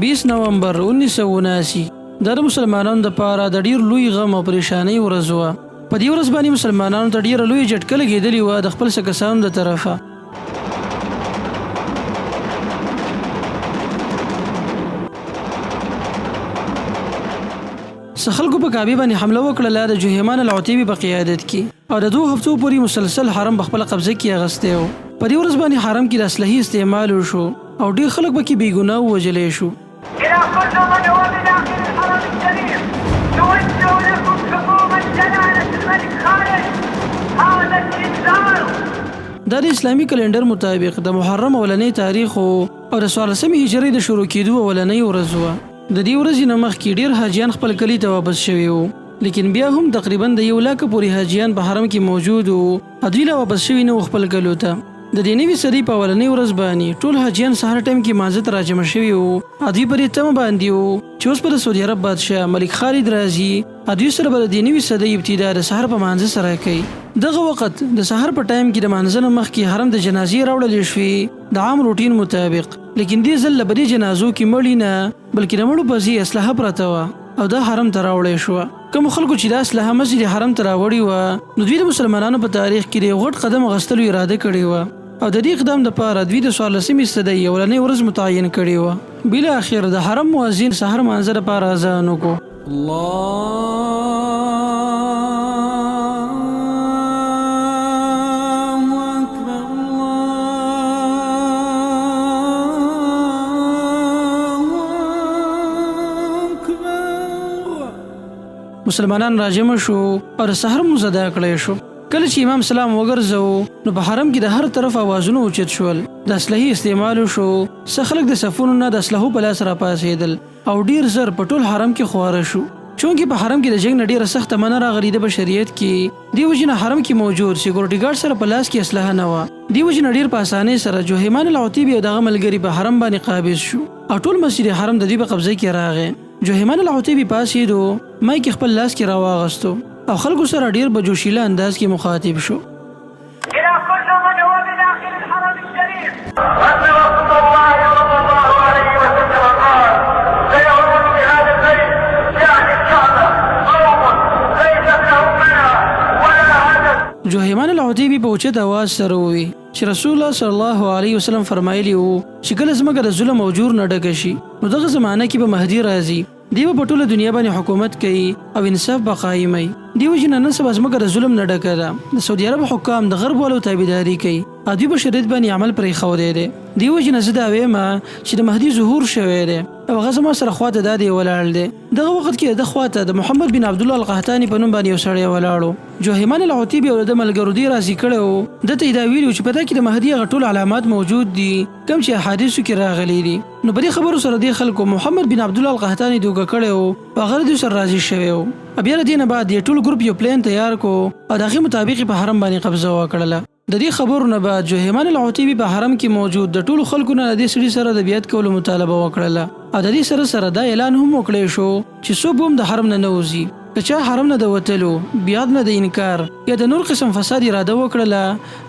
20 نومبر 1979 دا د مسلمانانو دپاره د ډېر لوی غم او پریشانۍ ورځ وه. په دې ورځ باندې مسلمانانو ته ډېره لویه جټکه لګېدلې وه د خپل څه کسانو د طرفه. څه خلکو په کعبې باندې حمله وکړله د جهیمان العتیبي په قیادت کې او د 2 هفتو پورې مسلسل حرم په خپله قبضه کې اخیستی و. په دې ورځ باندې حرم کې د اسلحې استعمال وشو او ډېر خلک پکې بېګناه ووژلی شو. دا د اسلامي کلندر مطابق د محرم اولنۍ تاریخ او د 14 هجرۍ د شروع کېدو اولنۍ ورځ وه. د دې ورځې نه مخکې ډېر حاجیان خپل کلي ته واپس شوي وو، لیکن بیا هم تقریبا د 1 لاکه پورې حاجیان په حرم کې موجود وو او دوی لا واپس شوي نه وو خپل کلو ته. د دې نوي صدۍ په اولنۍ ورځ باندې ټول حاجیان سهار ټایم کې مانځه ته راجمع شوي وو او دوی پرې تمه باندې وو چې اوس به د سعودي عرب بادشاه ملک خالد راځي او دوی سره به د دې نوي صدۍ ابتدا د سهار په مانځه سره کوي. دغه وخت د سهار په ټایم کې د مانځه نه مخکې حرم د جنازې راوړل شوې د عام روټین مطابق، لیکن دې ځل به دې جنازو کې مړي نه بلکې د مړو په ځای اسلحه پرته وه او دا حرم ته راوړی شوه. کوم خلکو چې دا اسلحه مسجد حرم ته راوړې وه نو دوی د مسلمانانو په تاریخ کې د یو غټ قدم اخیستلو اراده کړې وه او د دې اقدام دپاره دوی د 14مې صدۍ اولنۍ ورځ متعین کړې وه. بالاخر د حرم مؤذن سحر مانځه دپاره اذان وکړو. مسلمانان راجمع شو او د سحر مونځ ادا کړی شو. کله چې امام سلام وګرځو نو په حرم کې د هر طرف اوازونه اوچت شول، د اسلحې استعمال شو، څه خلک د صفونو نه د اسلحو په لاس راپاڅېدل او ډیر زر په ټول حرم کې خواره شو. چونکې په حرم کې د جنګ نه ډیره سخته منع راغلې ده په شریعت کې، دې وجې نه حرم کې موجود سیکورټي ګارډ سره په لاس کې اسلحه نه وه. دې وجې نه ډیر په اسانۍ سره جهیمان العتیبي او دغه ملګري په حرم باندې قابض شو او ټول مسجد حرم د دوی په قبضه کې راغی. جهیمان العتیبي پاسېدو، مایک خپل لاس کې راواغستو او خلکو سره ډیر په جوشیله انداز کې مخاطب شو. إلى كل من هو من داخل الحرم الشريف أن رسول الله صلى الله عليه وسلم قال سيعود بهذا البيت يعني الكعبة قوم ليس لهم منع ولا هدف. جهیمان العتیبي په اوچت اواز سره وویل چې رسول الله صلی الله علیه وسلم فرمایلی وو چې کله ځمکه د ظلم او جور نه ډکه شي نو دغه زمانه کې به مهدي راځي، دی په ټوله دنیا باندې حکومت کوي او انصاف به قایموي. دی وجې نه نن سبا ځمکه د ظلم نه ډکه ده، د سعودي عرب حکام د غرب والو تابعداري کوي او دوی په شریعت باندې عمل پرېښودی دی. دی وجې نه زه دا وایم چې د مهدي ظهور شوی دی او هغه زما سره خواته دا دی ولاړ دی. دغه وخت کې د خواته د محمد بن عبدالله القحطاني په نوم باندې یو سړی ولاړو. جهیمان العتیبي او د ملګرو دی راضي کړی و، دته یې دا ویلي چې په دا کې د مهدي هغه ټول علامات موجود دي کوم چې احادیثو کې راغلي دي. نو په دې خبرو سره دې خلکو محمد بن عبدالله القحطاني دوکه کړی و او هغه دوی سره راضي شوی و. بیا له دې نه بعد یې ټول ګروپ یو پلان تیار کو او د هغې مطابق په حرم باندې قبضه وکړله. د دې خبرو نه بعد جهیمان العتیبي په حرم کې موجود د ټولو خلکو نه د دې سړي سره د بیعت کولو مطالبه وکړله او د دې سره سره دا اعلان هم وکړی شو چې څوک به هم د حرم نه نه وځي. که چا حرم نه د وتلو، بیعت نه د انکار یا د نور قسم فساد اراده وکړله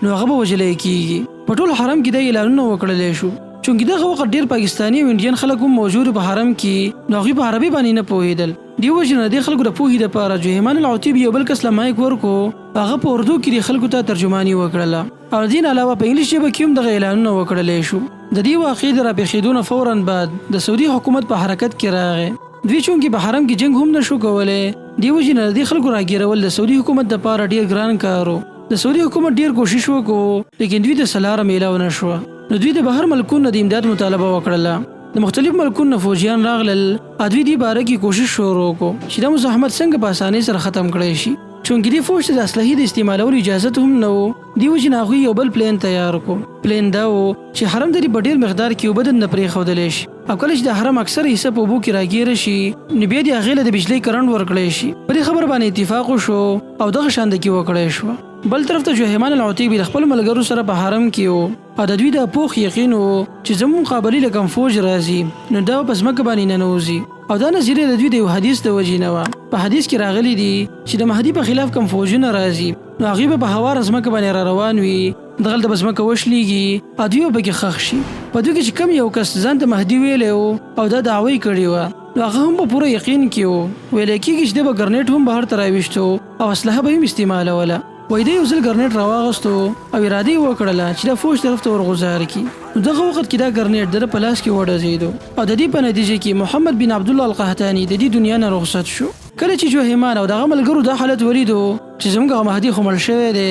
نو هغه به وژلی کیږي. په ټول حرم کې دا اعلانونه وکړلی شو. چونکې دغه وخت ډیر پاکستاني او انډین خلک هم موجود په حرم کې نو هغوی په عربي باندې نه پوهېدل. دې وجې نه دې خلکو د پوهې دپاره جهیمان العتیبي یو بل کس له مایک ورکو، هغه په اردو کې دې خلکو ته ترجماني وکړله او د دې نه علاوه په انګلیش ژبه کې هم دغه اعلانونه وکړلی شو. د دې واقعې د راپېښېدو نه فوراً بعد د سعودي حکومت په حرکت کې راغی. دوی چونکې په حرم کې جنګ هم نشو کولی، دې وجې نه د دې خلکو راګیرول د سعودي حکومت دپاره ډیر ګران کار و. د سعودي حکومت ډیر کوشش وکړو لیکن دوی ته څه لاره میلاو نه شوه. نو دوی د بهر ملکونو د امداد مطالبه وکړله. د مختلف ملکونو فوجیان راغلل او دوی دې باره کې کوشش شروع کړو چې دا مزاحمت څنګه په اسانۍ سره ختم کړی شي. چونکې دې فوج ته د اسلحې د استعمالولو اجازت هم نه و. دې وجې نه هغوی یو بل پلان تیار کړو. پلان دا و چې حرم ته دې په ډېر مقدار کې اوبه دننه پرېښودلی شي او کله چې د حرم اکثره حصه په اوبو کې راګیره شي نو بیا دې هغې له د بجلۍ کرنټ ورکړی شي. په دې خبره باندې اتفاق وشو او دغه شان دکې وکړی شوه. بل طرف ته جهیمان العتیبي د خپل ملګرو سره په حرم کې و او د دوی د پوخ یقین و چې زموږ مقابلې له کوم فوج راځي نو دا په ځمکه باندې ننوځي او دا نظریه د دوی د یو حدیث د وجې نه وه. په حدیث کې راغلی دي چې د مهدي په خلاف کوم فوجونه راځي نو هغوی به په هواره ځمکه باندې را روان وي، دغلته به ځمکه وشلیږي او دوی به پکې ښخ شي په دوی کې چې کم یو کس ځان ته مهدي ویلی او دا دعوی کړې وه نو هغه هم په پوره یقین کې و ویلی کېږي چې دی به ګرنیټ هم بهر ته راویشتو او اسلحه به هم استعمالوله وایي دی یو ځل ګرنیټ راواغستو او اراده یې وکړله چې دا فوج طرف ته ورغوځار کړي نو دغه وخت کې دا ګرنیټ د په لاس کې وډزېدو او د دې په نتیجه کې محمد بن عبدالله القحطاني د دې دنیا نه رخصت شو کله چې جوهیمان او دغه ملګرو دا حالت ولیدو چې زموږ مهدي خو مړ شوی دی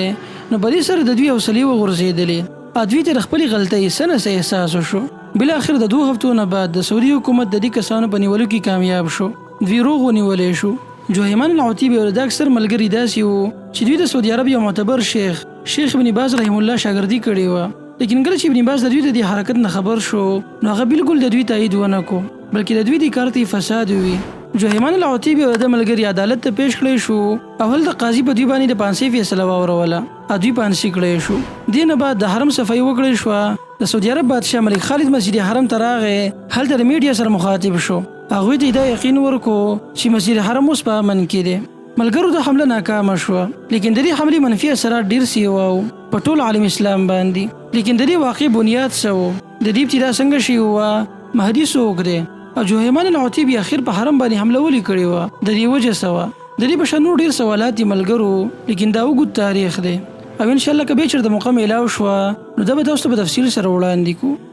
نو په دې سره د دوی حوصلې وغورځېدلې دوی ته د خپلې غلطۍ څه نه څه احساس وشو بالاخره د 2 هفتو نه بعد د سعودي حکومت د دې کسانو په نیولو کې کامیاب شو دوی روغ ونیولی شو جوهیمان العتیبي او د اکثر ملګري داسې وو چې دوی د سعودي عرب یو معتبر شیخ ابن باز رحم الله شاګردي کړې وه لیکن کله چې ابن باز د دوی د دې حرکت نه خبر شو نو هغه بالکل د دوی تایید ونه کو بلکې د دوی د کار ته فساد وي جوهیمان العتیبي او د ملګري عدالت ته پیش کړی شو او هل د قاضي په دوی باندې د پانسۍ فیصله واوروله دوی پانسۍ کړی شو دې نه بعد د حرم صفایي وکړی شوه د سعودي عرب بادشاه ملک خالد مسجد حرم ته راغی هلته د میډیا سره مخاطب شو هغوی ته دا یقین ورکو چې مسجد حرم اوس په امن کې دی ملګرو د حمله ناکامه شوه لیکن د دې حملې منفي اثرات ډېر سیوا وو په ټول عالم اسلام باندې لیکن د دې واقع بنیاد څه و د دې ابتدا څنګه شوې وه مهدي څوک دی او جوهیمان العتیبي اخر په حرم باندې حمله ولې کړې وه د دې وجه څه وه د دې په شان نور ډېر سوالات دي ملګرو لیکن دا اوږد تاریخ دی او انشاءالله که بیا چېرته موقع میلاو شوه نو دا به تاسو ته په تفصیل سره وړاندې کړو